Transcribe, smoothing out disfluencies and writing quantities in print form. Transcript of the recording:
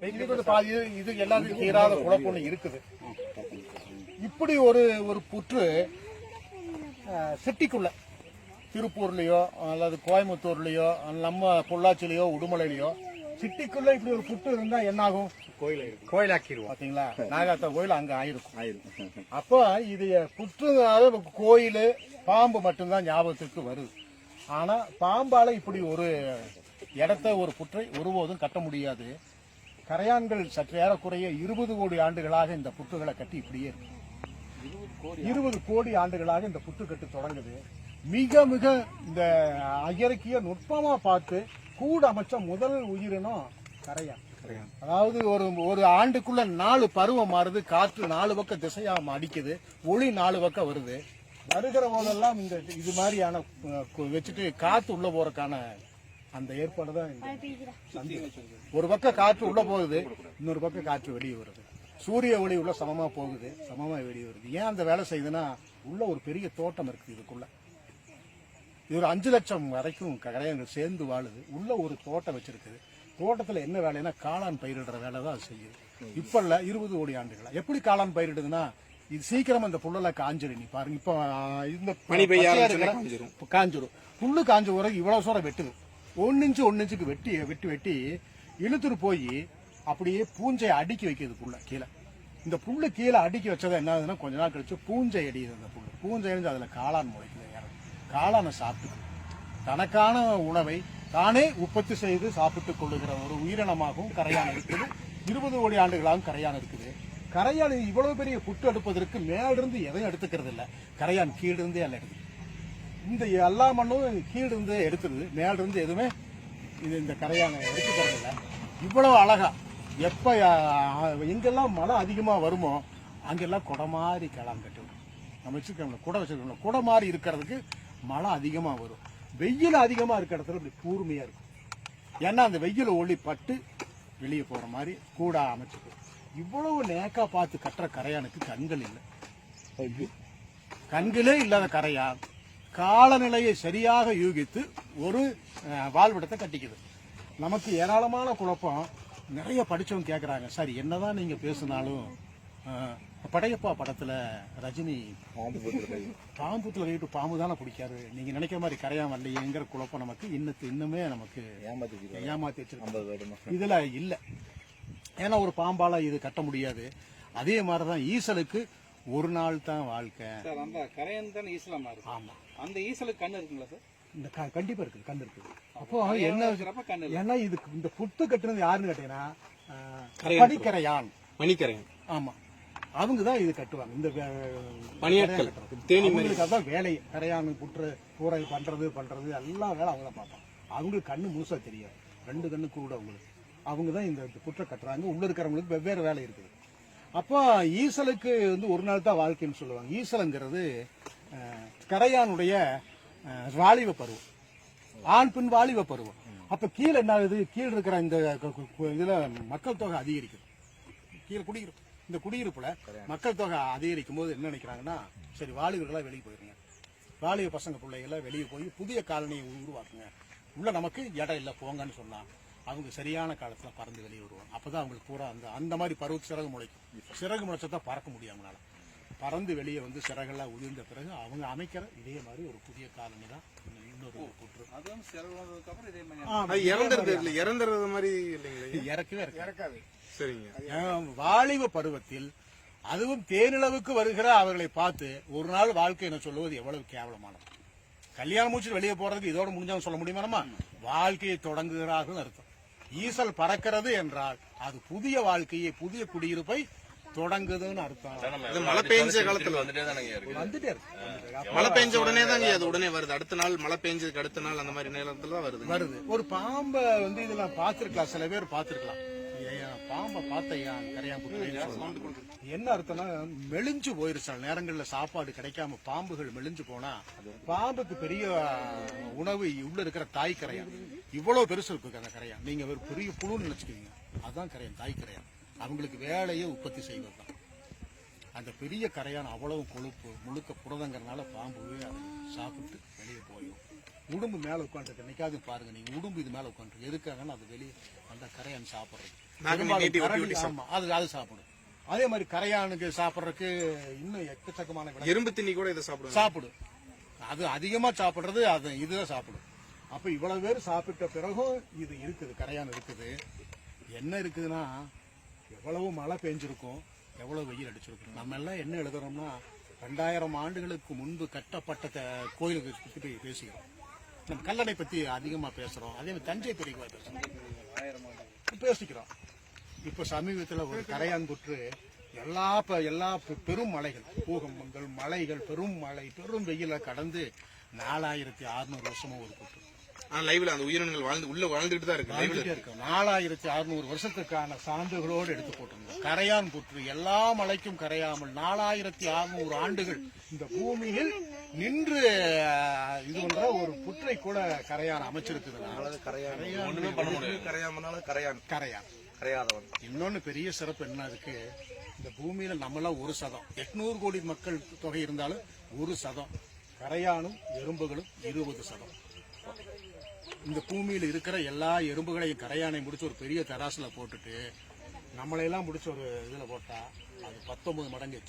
இது எல்லாத்துக்கும் தீராத குழப்பம் இருக்குது. இப்படி ஒரு புற்று சிட்டிக்குள்ள திருப்பூர்லயோ அல்லது கோயம்புத்தூர்லயோ நம்ம பொள்ளாச்சிலயோ உடுமலையிலயோ சிட்டிக்குள்ள இப்படி ஒரு புற்று இருந்தா என்ன ஆகும்? கோயிலாக்கிடுவோம். பாத்தீங்களா, நாகாத்தா கோயில் அங்க ஆயிருக்கும். அப்ப இது புற்று கோயில் பாம்பு மட்டும்தான் ஞாபகத்துக்கு வருது. ஆனா பாம்பால இப்படி ஒரு இடத்த ஒரு புற்றை ஒருபோதும் கட்ட முடியாது. கரையான்கள் சற்று ஏறக்குறைய 20 கோடி ஆண்டுகளாக இந்த புற்றுகளை கட்டி இப்படியே இருக்கு. 20 கோடி ஆண்டுகளாக இந்த புற்று கட்டு தொடங்குது. மிக மிக இந்த இயற்கைய நுட்பமா பார்த்து கூட அமைச்ச முதல் உயிரினம் கரையான். அதாவது ஒரு ஆண்டுக்குள்ள 4 பருவம் மாறுது. காற்று 4 பக்கம் திசையா அடிக்குது. ஒளி 4 பக்கம் வருது. வருகிற போதெல்லாம் இந்த இது மாதிரியான வச்சுட்டு காத்து உள்ள போறதுக்கான அந்த ஏற்பாடு தான். ஒரு பக்கம் காற்று உள்ள போகுது, இன்னொரு பக்கம் காற்று வெளியே வருது. சூரிய ஒளி உள்ள சமமா போகுது, சமமா வெளியே வருது. ஏன் அந்த வேலை செய்யுதுன்னா உள்ள ஒரு பெரிய தோட்டம் இருக்கு. இதுக்குள்ள இது ஒரு 5 லட்சம் வரைக்கும் கரையான்கள் சேர்ந்து வாழுது. உள்ள ஒரு தோட்டம் வச்சிருக்குது. தோட்டத்துல என்ன வேலைன்னா காளான் பயிரிடுற வேலை தான் அது செய்யுது. இப்ப இல்ல 20 கோடி ஆண்டுகளா. எப்படி காளான் பயிரிடுதுன்னா இது சீக்கிரம் அந்த புல்லெல்லாம் காஞ்சிடும். நீ பாருங்க, இப்ப இந்த காஞ்சிரும். புல்லு காஞ்ச உரம் இவ்வளவு சோரம் வெட்டுது. 1 இன்ச்சு 1 இன்ச்சுக்கு வெட்டி இழுத்துட்டு போய் அப்படியே பூஞ்சையை அடுக்கி வைக்கிறது புல்ல கீழே. இந்த புல்லு கீழே அடுக்கி வச்சதை என்ன ஆகுதுன்னா கொஞ்ச நாள் கழிச்சு பூஞ்சை அடியுது. அந்த புல்லு பூஞ்சை அடிஞ்சு அதுல காளான் முளைக்குது. காளானை சாப்பிட்டு தனக்கான உணவை தானே உற்பத்தி செய்து சாப்பிட்டுக் கொள்ளுகிற ஒரு உயிரினமாகவும் கரையான் இருக்குது. 20 கோடி ஆண்டுகளாகவும் கரையான் இருக்குது. கரையான் இவ்வளவு பெரிய புட்டு எடுப்பதற்கு மேலிருந்து எதையும் எடுத்துக்கிறது இல்லை. கரையான் கீழிருந்தே எல்லாம் எடுக்குது. இந்த எல்லா மண்ணும் கீழிருந்து எடுத்துருது. மேலிருந்து எதுவுமே இந்த கரையானை எடுத்துக்கிறது இல்லை. இவ்வளவு அழகா எப்ப எங்கெல்லாம் மழை அதிகமா வருமோ அங்கெல்லாம் குடை மாதிரி கிளம் கட்டுவோம். நம்ம வச்சிருக்கோம்ல குடை வச்சிருக்கோம்ல, குடை மாதிரி இருக்கிறதுக்கு மழை அதிகமா வரும். வெயில் அதிகமா இருக்கிற இடத்துல இப்படி கூர்மையா இருக்கும். ஏன்னா அந்த வெயில் ஒளி பட்டு வெளியே போற மாதிரி கூட அமைச்சிருக்கு. இவ்வளவு நேக்கா பார்த்து கட்டுற கரையானுக்கு கண்கள் இல்லை. கண்களே இல்லாத கரையான் காலநிலையை சரியாக யூகித்து ஒரு வாழ்விடத்தை கட்டிக்குது. நமக்கு ஏராளமான குழப்பம். நிறைய படிச்சவங்க கேட்கறாங்க, சார் என்னதான் நீங்க பேசினாலும் படையப்பா படத்துல ரஜினி பாம்புத்துல கைட்டு பாம்பு தானே பிடிக்காரு, நீங்க நினைக்கிற மாதிரி கரையான் வரலையேங்கிற குழப்பம் நமக்கு இன்னுமே நமக்கு ஏமாத்தி வச்சிருக்கோம். இதுல இல்ல. ஏன்னா ஒரு பாம்பால இது கட்ட முடியாது. அதே மாதிரிதான் ஈசலுக்கு ஒரு நாள் தான் வாழ்க்கை. கரையான் தான் ஈசலா மாறுது. ஆமா, அந்த ஈசலுக்கு கண்ணு இருக்குங்களா சார்? இந்த கண்டிப்பா இருக்குது, கண்ணு இருக்குது. அப்போ என்ன, ஏன்னா இது இந்த புத்து கட்டுனது யாருன்னு கேட்டீங்கன்னா பனிக்கரையான், மணிக்கரையான். ஆமா, அவங்கதான் இது கட்டுவாங்க. இந்த பனியாட்கள் தேனிகளுக்கு அதான் வேலை. கரையான் புற்று பூரை பண்றது எல்லா வேலை அவங்க தான் பார்ப்பாங்க. அவங்களுக்கு கண்ணு முழுசா தெரியாது, 2 கண்ணு கூட அவங்களுக்கு. அவங்கதான் இந்த புற்றை கட்டுறாங்க. உள்ள இருக்கிறவங்களுக்கு வெவ்வேறு வேலை இருக்குது. அப்போ ஈசலுக்கு ஒரு நாள் தான் வாழ்க்கைன்னு சொல்லுவாங்க. ஈசலுங்கிறது கரையானுடைய வாலிப பருவம், ஆண் பெண் வாலிப பருவம். அப்ப கீழே என்ன ஆகுது, கீழே இருக்கிற இந்த இதுல மக்கள் தொகை அதிகரிக்குது. கீழே இந்த குடியிருப்புல மக்கள் தொகை அதிகரிக்கும் போது என்ன நினைக்கிறாங்கன்னா, சரி வாலிபர்களா வெளியே போயிருங்க, வாலிப பசங்க பிள்ளைகள வெளியே போய் புதிய காலனியை உருவாக்குங்க, உள்ள நமக்கு இடம் இல்லை போங்கன்னு சொன்னா அவங்க சரியான காலத்துல பறந்து வெளியே வருவாங்க. அப்பதான் அவங்களுக்கு பூரா அந்த மாதிரி பருவத்து சிறகு முளைக்கும். சிறகு முளைச்சதான் பறக்க முடியாமனால பறந்து வெளியே சிறகெல்லாம் உதிர்ந்த பிறகு அவங்க அமைக்கிற இதே மாதிரி ஒரு புதிய காலனி தான் இன்னொரு புற்று. இறந்துறது மாதிரி இறக்காது. சரிங்க. வாலிப பருவத்தில் அதுவும் தேனிலவுக்கு வருகிற அவர்களை பார்த்து ஒரு நாள் வாழ்க்கை என்ன சொல்லுவது எவ்வளவு கேவலமானது. கல்யாணம் முடிச்சுட்டு வெளியே போறதுக்கு இதோட முடிஞ்சாலும் சொல்ல முடியுமா? நம்ம வாழ்க்கையை தொடங்குகிறார்கள் அர்த்தம். ஈசல் பறக்கிறது என்றால் அது புதிய வாழ்க்கையை, புதிய குடியிருப்பை தொடங்குதுன்னு அர்த்தம். மழை பெஞ்ச காலத்துல வந்துட்டே இருக்கு. மழை பெஞ்ச உடனே தாங்க அது உடனே வருது. அடுத்த நாள் மழை பெஞ்சதுக்கு அடுத்த நாள் அந்த மாதிரி நேரத்துல தான் வருது. ஒரு பாம்பை இதெல்லாம் பார்த்திருக்கலாம், சில பேர் பார்த்திருக்கலாம். பாம்பை பார்த்தையா கரையான் என்ன அர்த்தம்னா மெலிஞ்சு போயிருச்சு. நேரங்கள்ல சாப்பாடு கிடைக்காம பாம்புகள் மெலிஞ்சு போனா பாம்புக்கு பெரிய உணவு உள்ள இருக்கிற தாய் கரையான். இவ்வளவு பெருசு இருக்கு அந்த கரையான். நீங்க ஒரு பெரிய புழுன்னு நினைச்சுக்கீங்க, அதுதான் கரையான், தாய் கரையான். அவங்களுக்கு வேலையை உற்பத்தி செய்வது தான். அந்த பெரிய கரையான் அவ்வளவு கொழுப்பு முழுக்க புரதங்கிறதுனால பாம்பு அதை சாப்பிட்டு வெளியே போயிடும். உடும்பு மேல உட்காந்துருக்கு, என்னைக்காவது பாருங்க நீங்க, உடும்பு இது மேல உட்காந்துருக்கு. எதுக்காகன்னு அது வெளியே அந்த கரையான் சாப்பிடுறது. பெரும்பாலும் கரடி, ஆமா, அது சாப்பிடும். அதே மாதிரி கரையானுக்கு சாப்பிடறதுக்கு இன்னும் எக்கச்சக்கமான எறும்பு தின்னி கூட இதை சாப்பிடும். அது அதிகமா சாப்பிடுறது அது இதுதான் சாப்பிடும். அப்ப இவ்வளவு பேர் சாப்பிட்ட பிறகும் இது இருக்குது, கரையான் இருக்குது. என்ன இருக்குதுன்னா, எவ்வளவு மழை பெஞ்சிருக்கும், எவ்வளவு வெயில் அடிச்சிருக்கும். நம்ம எல்லாம் என்ன எழுதுறோம்னா 2000 ஆண்டுகளுக்கு முன்பு கட்டப்பட்ட கோயிலுக்கு பத்தி போய் பேசுகிறோம். நம்ம கல்லணை பத்தி அதிகமா பேசுறோம். அதே மாதிரி தஞ்சை பெரிய பேசிக்கிறோம். இப்ப சமீபத்தில் ஒரு கரையான் புற்று எல்லா பெரும் மலைகள், பூகம்பங்கள், மலைகள், பெரும் மழை, பெரும் வெயில கடந்து 4600 வருஷமா ஒரு புற்று. லைவ்ல அந்த உயிரினங்கள் வாழ்ந்துட்டு தான் இருக்கு. 4600 வருஷத்துக்கான சான்றுகளோடு எடுத்து போட்டிருந்தோம். கரையான் புற்று எல்லா மலைக்கும் கரையாமல் 4600 ஆண்டுகள் இந்த பூமியில் நின்று இது பண்ற ஒரு புற்றை கூட கரையான் அமைச்சிருக்குது. கரையாதவன். இன்னொன்னு பெரிய சிறப்பு என்ன இருக்கு, இந்த பூமியில நம்மளாம் 1%, 800 கோடி மக்கள் தொகை இருந்தாலும் 1%, கரையானும் எறும்புகளும் 20%. இந்த பூமியில இருக்கிற எல்லா எறும்புகளையும் கரையானை முடிச்சு ஒரு பெரிய தராசுல போட்டுட்டு நம்மளையெல்லாம் முடிச்சு ஒரு இதுல போட்டா அது 19 மடங்கு.